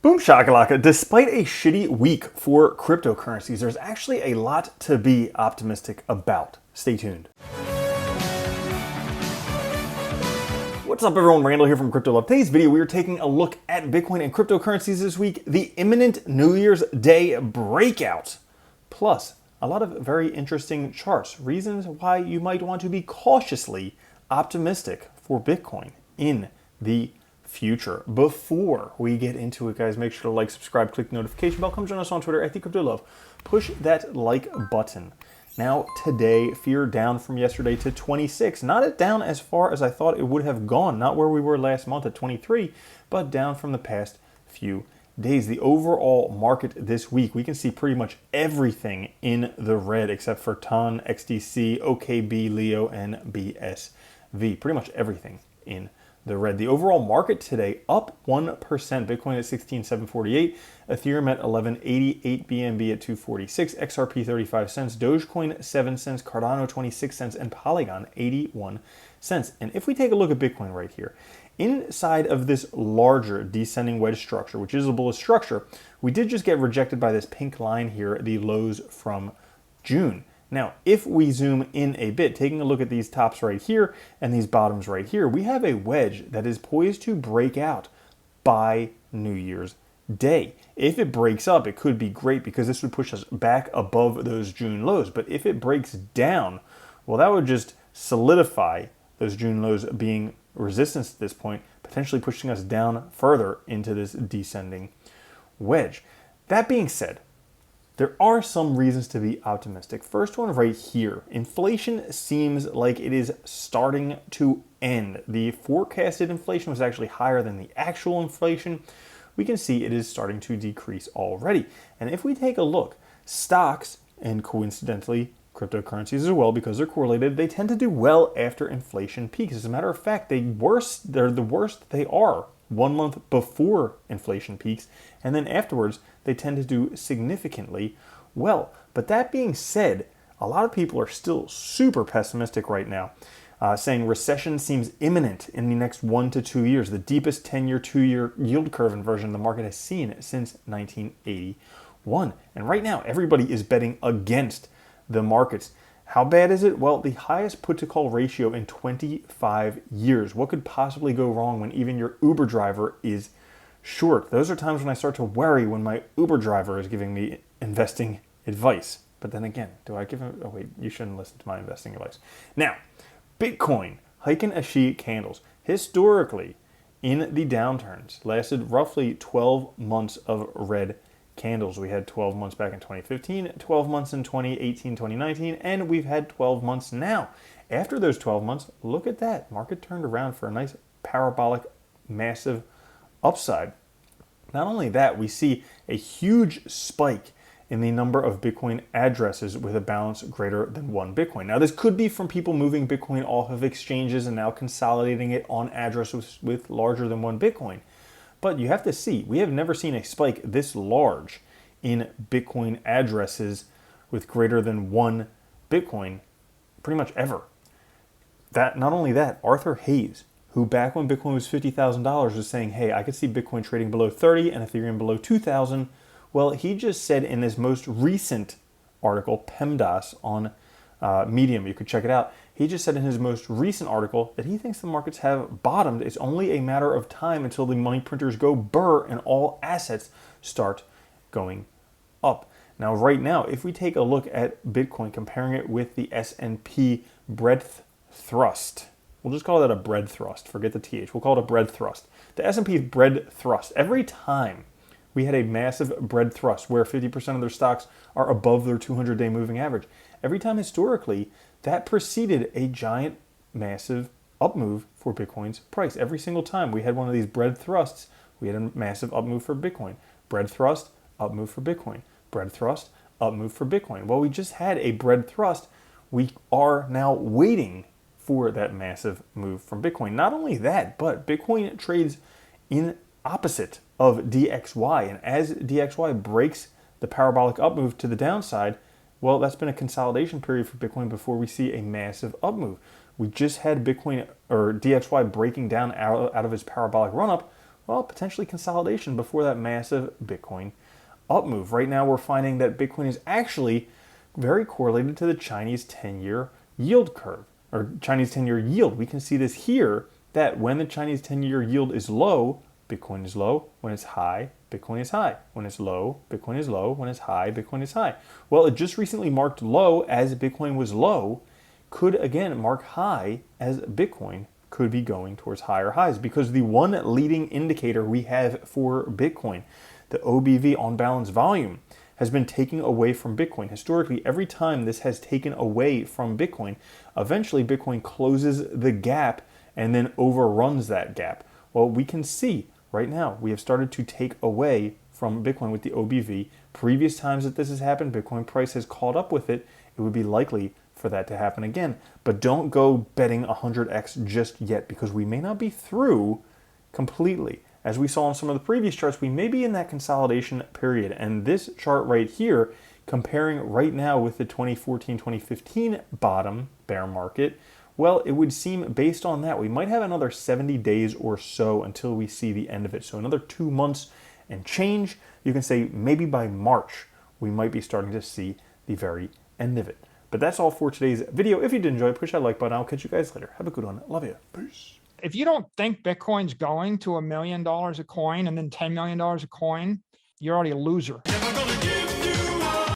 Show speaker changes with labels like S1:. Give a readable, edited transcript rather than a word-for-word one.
S1: Boom shakalaka. Despite a shitty week for cryptocurrencies, there's actually a lot to be optimistic about. Stay tuned. What's up everyone, Randall here from Crypto Love. Today's video, we are taking a look at Bitcoin and cryptocurrencies this week, the imminent New Year's Day breakout, plus a lot of very interesting charts, reasons why you might want to be cautiously optimistic for Bitcoin in the future. Before we get into it, guys, make sure to like, subscribe, click the notification bell, come join us on Twitter at @CryptoLove. Push that like button. Now today, fear down from yesterday to 26. Not down as far as I thought it would have gone, not where we were last month at 23, but down from the past few days. The overall market this week, we can see pretty much everything in the red except for TON, XDC, OKB, Leo, and BSV. Pretty much everything in the red. The overall market today up 1%. Bitcoin at 16,748, Ethereum at 1188, BNB at 246, XRP 35 cents, Dogecoin 7 cents, Cardano 26 cents, and Polygon 81 cents. And if we take a look at Bitcoin right here, inside of this larger descending wedge structure, which is a bullish structure, we did just get rejected by this pink line here, the lows from June. Now, if we zoom in a bit, taking a look at these tops right here and these bottoms right here, we have a wedge that is poised to break out by New Year's Day. If it breaks up, it could be great because this would push us back above those June lows. But if it breaks down, well, that would just solidify those June lows being resistance at this point, potentially pushing us down further into this descending wedge. That being said, there are some reasons to be optimistic. First one right here. Inflation seems like it is starting to end. The forecasted inflation was actually higher than the actual inflation. We can see it is starting to decrease already. And if we take a look, stocks, and coincidentally cryptocurrencies as well, because they're correlated, they tend to do well after inflation peaks. As a matter of fact, they're the worst they are 1 month before inflation peaks, and then afterwards they tend to do significantly well. But that being said, a lot of people are still super pessimistic right now, saying recession seems imminent in the next 1 to 2 years, the deepest 10-year, 2-year yield curve inversion the market has seen since 1981. And right now, everybody is betting against the markets. How bad is it? Well, the highest put-to-call ratio in 25 years. What could possibly go wrong when even your Uber driver is short? Those are times when I start to worry when my Uber driver is giving me investing advice. But then again, do I give him... Oh wait, you shouldn't listen to my investing advice. Now, Bitcoin, Heiken Ashi candles, historically in the downturns, lasted roughly 12 months of red candles. We had 12 months back in 2015, 12 months in 2018, 2019, and we've had 12 months now. After those 12 months, look at that. Market turned around for a nice parabolic, massive upside. Not only that, we see a huge spike in the number of Bitcoin addresses with a balance greater than 1 Bitcoin. Now, this could be from people moving Bitcoin off of exchanges and now consolidating it on addresses with larger than 1 Bitcoin. But you have to see, we have never seen a spike this large in Bitcoin addresses with greater than 1 Bitcoin pretty much ever. That, not only that, Arthur Hayes, who back when Bitcoin was $50,000 was saying, hey, I could see Bitcoin trading below 30 and Ethereum below 2,000. Well, he just said in this most recent article, PEMDAS on Medium, you could check it out. He just said in his most recent article that he thinks the markets have bottomed. It's only a matter of time until the money printers go burr and all assets start going up. Now, right now, if we take a look at Bitcoin, comparing it with the S&P breadth thrust, we'll just call that a bread thrust. Forget the TH. We'll call it a bread thrust. The S&P bread thrust. Every time we had a massive bread thrust where 50% of their stocks are above their 200-day moving average, every time historically, that preceded a giant, massive up move for Bitcoin's price. Every single time we had one of these bread thrusts, we had a massive up move for Bitcoin. Bread thrust, up move for Bitcoin. Bread thrust, up move for Bitcoin. Well, we just had a bread thrust. We are now waiting for that massive move from Bitcoin. Not only that, but Bitcoin trades in opposite of DXY. And as DXY breaks the parabolic up move to the downside, well, that's been a consolidation period for Bitcoin before we see a massive up move. We just had Bitcoin or DXY breaking down out of its parabolic run-up. well, potentially consolidation before that massive Bitcoin up move. Right now, we're finding that Bitcoin is actually very correlated to the Chinese 10-year yield curve, or Chinese 10-year yield. We can see this here, that when the Chinese 10-year yield is low, Bitcoin is low. When it's high, Bitcoin is high. When it's low, Bitcoin is low. When it's high, Bitcoin is high. Well, it just recently marked low as Bitcoin was low, could again mark high as Bitcoin could be going towards higher highs, because the one leading indicator we have for Bitcoin, the OBV, on balance volume, has been taking away from Bitcoin. Historically, every time this has taken away from Bitcoin, eventually Bitcoin closes the gap and then overruns that gap. Well, we can see right now we have started to take away from Bitcoin with the OBV. Previous times that this has happened, Bitcoin price has caught up with it. It would be likely for that to happen again. But don't go betting 100x just yet, because we may not be through completely. As we saw in some of the previous charts, we may be in that consolidation period. And this chart right here, comparing right now with the 2014-2015 bottom bear market, well, it would seem based on that, we might have another 70 days or so until we see the end of it. So another 2 months and change. You can say maybe by March, we might be starting to see the very end of it. But that's all for today's video. If you did enjoy, push that like button. I'll catch you guys later. Have a good one. Love you. Peace.
S2: If you don't think Bitcoin's going to $1 million a coin and then $10 million a coin, you're already a loser.